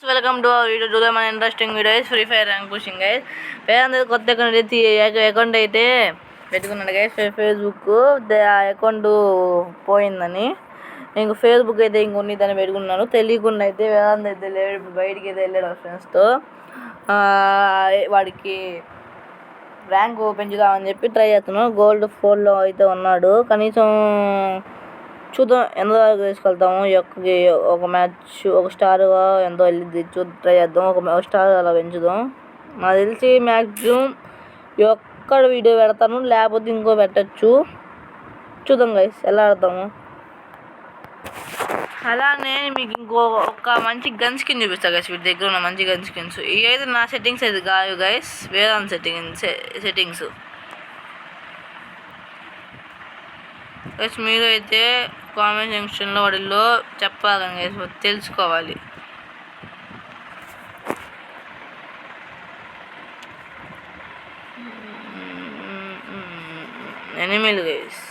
Welcome to our video. Today మన interesting video is free fire rank pushing guys. పేరు కొత్త account అయితే పెట్టుకున్నాడు గైస్ ఫేస్బుక్. ఆ అకౌంట్ పోయిందని ఇంక ఫేస్బుక్ అయితే ఇంకొన్ని పెట్టుకున్నాను. తెలియకుండా అయితే వేదాంత్ అయితే లేడు, బయటికి అయితే వెళ్ళాడు ఫ్రెండ్స్తో. వాడికి ర్యాంక్ పెంచుదామని చెప్పి ట్రై చేస్తున్నాను. గోల్డ్ 4లో అయితే ఉన్నాడు. కనీసం చూద్దాం ఎంత వరకు తీసుకెళ్తాము. ఒక మ్యాచ్ ఒక స్టార్ ఎంతో వెళ్ళిద్ది ట్రై చేద్దాం. ఒక స్టార్ అలా పెంచుదాం. నాకు తెలిసి మ్యాక్సిమం ఒక్కడ వీడియో పెడతాను, లేకపోతే ఇంకో పెట్టచ్చు. చూద్దాం గైస్ ఎలా ఆడతాము. అలానే మీకు ఒక మంచి గన్ స్కిన్ చూపిస్తా గైస్. వీటి దగ్గర ఉన్న మంచి గన్ స్కిన్స్ ఇవి అయితే నా సెట్టింగ్స్ అయితే కాదు గైస్, వేదాంత్ సెట్టింగ్స్ గైస్. మీరు అయితే కామెంట్ సెక్షన్లో వాటిల్లో చెప్పాలి గైస్, తెలుసుకోవాలి. ఎనిమిది గైస్,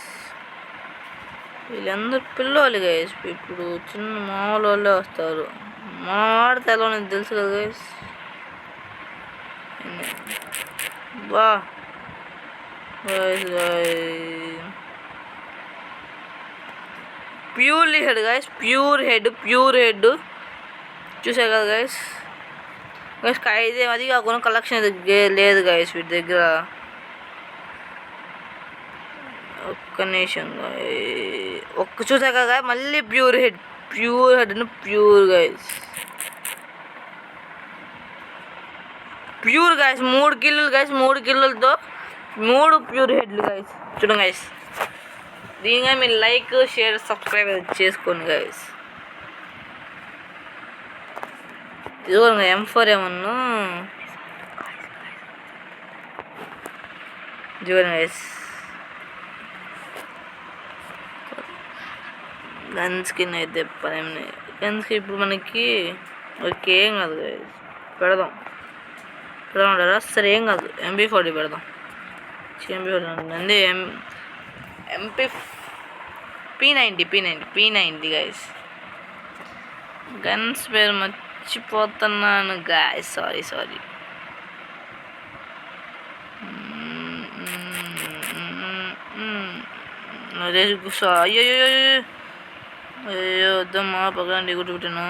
వీళ్ళందరూ పిల్లలు గైస్. ఇప్పుడు చిన్న మామూలు వాళ్ళే వస్తారు. మా వాడితే ఎలా ఉన్నది తెలుసు కదా గైస్. బా purely head guys, pure head చూసారు కదా గైస్. గైస్ అయితే అది కాకుండా కలెక్షన్ లేదు గైస్ వీటి దగ్గర. ఒక్క నిమిషం చూసాక కదా మళ్ళీ pure head pure guys. Pure guys 3 కిల్లులు గైస్, 3 కిల్లులతో 3 ప్యూర్ హెడ్లు గైస్. చూడండి గైస్, దీనిగా మీరు లైక్ షేర్ సబ్స్క్రైబ్ చేసుకోండి గైస్. ఇదిగోండి M4 ఏమన్నా చూడండి గైస్. గన్ స్కిన్ అయితే గన్ స్కిన్ ఇప్పుడు మనకి ఓకే ఏం కాదు గైస్. పెడదాం సరే ఏం కాదు. MP40 పెడదాం. MP40 అండి, P90 గైస్. గన్స్ పేరు మర్చిపోతున్నాను గైస్, సారీ. అయ్యో వద్దమ్మా, పక్కన గుర్తు పెట్టాను.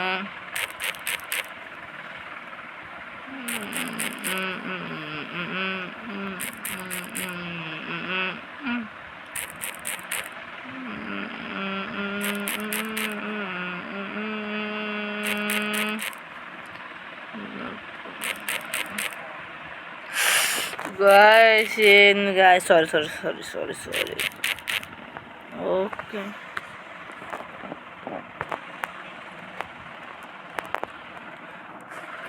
guys sorry. ఓకే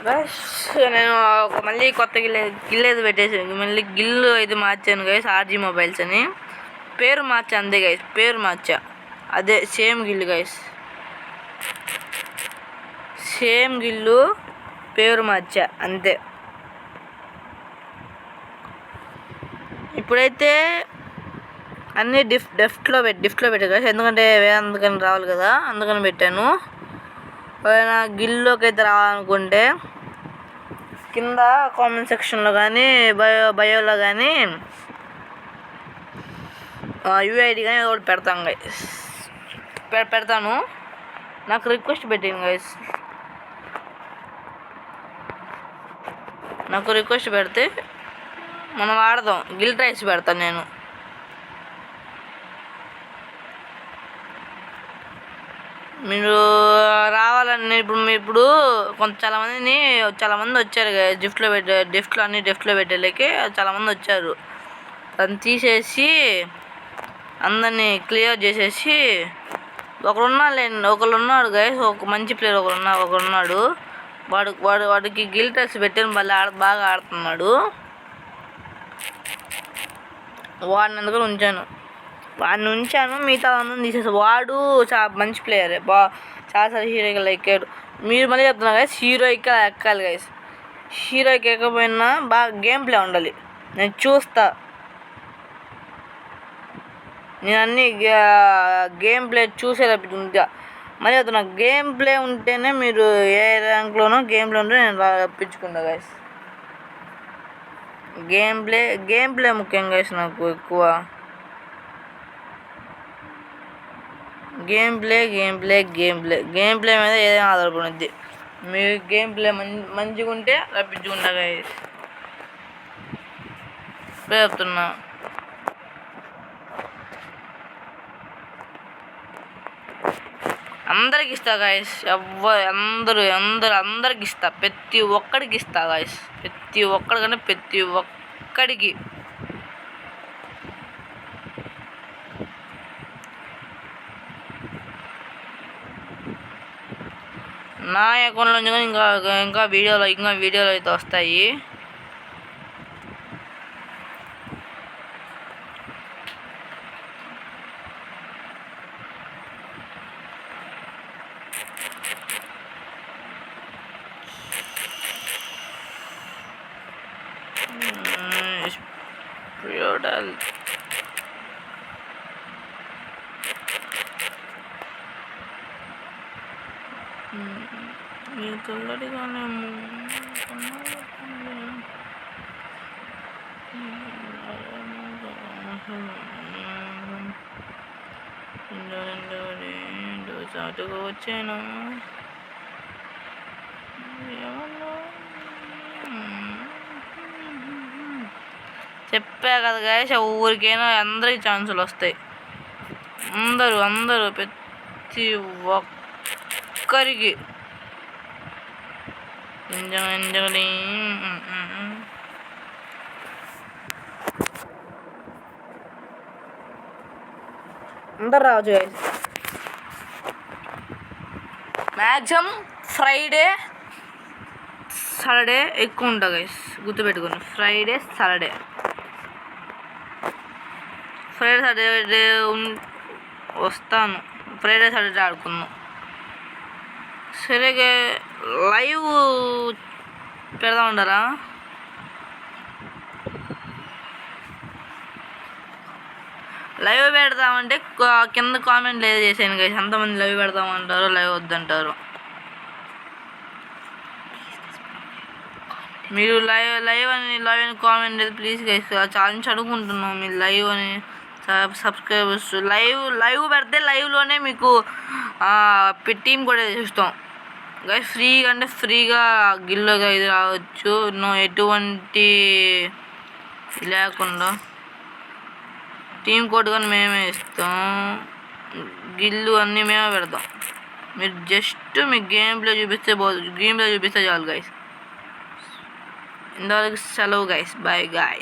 గైస్, నేను మళ్ళీ కొత్త గిల్ అయితే పెట్టేసాను. మళ్ళీ గిల్లు అయితే మార్చాను గైస్. RG మొబైల్స్ అని పేరు మార్చా అంతే గైస్. పేరు మార్చా, అదే సేమ్ గిల్లు గైస్. సేమ్ గిల్లు పేరు మార్చా అంతే. ఇప్పుడైతే అన్నీ డిఫ్ట్లో పెట్టా గైస్. ఎందుకంటే అందుకని రావాలి కదా, అందుకని పెట్టాను. ఏదైనా గిల్లోకి అయితే రావాలనుకుంటే కింద కామెంట్ సెక్షన్లో కానీ బయోలో కానీ UID కానీ ఏదో ఒకటి పెడతాను గైస్. పెడతాను. నాకు రిక్వెస్ట్ పెట్టింది గైస్. నాకు రిక్వెస్ట్ పెడితే మనం ఆడదాం. గిల్ ట్రైస్ పెడతాను నేను. మీరు రావాలని ఇప్పుడు చాలామంది వచ్చారు డిఫ్ట్లో పెట్టేళ్ళకి చాలామంది వచ్చారు. దాన్ని తీసేసి అందరినీ క్లియర్ చేసేసి ఒకళ్ళు ఉన్నాడు గైస్, ఒక మంచి ప్లేయర్ ఒకరున్నాడు. వాడికి గిల్ ట్రైస్ పెట్టాను, మళ్ళీ బాగా ఆడుతున్నాడు. వాడిని అందుకని ఉంచాను. మిగతా అందరం తీసేసి వాడు చాలా మంచి ప్లేయరే, చాలాసార్లు హీరోయికి ఎక్కాడు. మీరు మళ్ళీ చెప్తున్నారు గైస్, హీరోయికి ఎక్కాలి గైస్. హీరోయికి ఎక్కకపోయినా బాగా గేమ్ ప్లే ఉండాలి. నేను చూస్తా, నేను అన్నీ గేమ్ ప్లే చూసేలా మరి అతను గేమ్ ప్లే ఉంటేనే మీరు ఏ ర్యాంక్లోనో గేమ్ ప్లే ఉంటే నేను రప్పించుకుంటా గైస్. గేమ్ ప్లే ముఖ్యం గైస్. నాకు ఎక్కువ గేమ్ ప్లే మీద ఏదైనా ఆధారపడుద్ది. మీ గేమ్ ప్లే మంచిగా ఉంటే రప్పించుకుంటా గైస్. చెప్తున్నా. అందరికి ఇస్తా గాయస్. అందరికి ఇస్తా. ప్రతి ఒక్కడికి ఇస్తా గాయస్. ప్రతి ఒక్కడికి. నా అకౌంట్లో నుంచి ఇంకా వీడియోలు అయితే వస్తాయి. చాటుకు వచ్చాను. చెప్పా కదా గాయస్, ఊరికైనా అందరికి ఛాన్సులు వస్తాయి. అందరూ ప్రతి ఒక్కరికి. అందరు రావచ్చు గైస్. మ్యాక్సిమం ఫ్రైడే సాటర్డే ఎక్కువ ఉంటా గైస్. గుర్తుపెట్టుకోండి, ఫ్రైడే సాటర్డే వస్తాను. ఫ్రైడే సాటర్డే ఆడుకుందాం. సరేగా, లైవ్ పెడదామంటారా? లైవ్ పెడదామంటే కింద కామెంట్ లేదు చేసాను గైస్. ఎంతమంది లైవ్ పెడదామంటారు, లైవ్ వద్దంటారు. మీరు లైవ్ అని కామెంట్ లేదు ప్లీజ్ గైస్. చాలా నుంచి అడుగుకుంటున్నాం. మీరు లైవ్ అని సబ్స్క్రైబర్స్ లైవ్ పెడితే లైవ్లోనే మీకు టీం కూడా చూస్తాం గైస్. ఫ్రీగా గిల్లుగా ఇది రావచ్చు. ఎటువంటి లేకుండా టీం కోడ్ కానీ మేమే ఇస్తాం. గిల్లు అన్నీ మేమే పెడతాం. మీరు జస్ట్ మీ గేమ్ ప్లే చూపిస్తే చాలు గైస్. ఇంతవరకు సెలవు గైస్. Bye guy.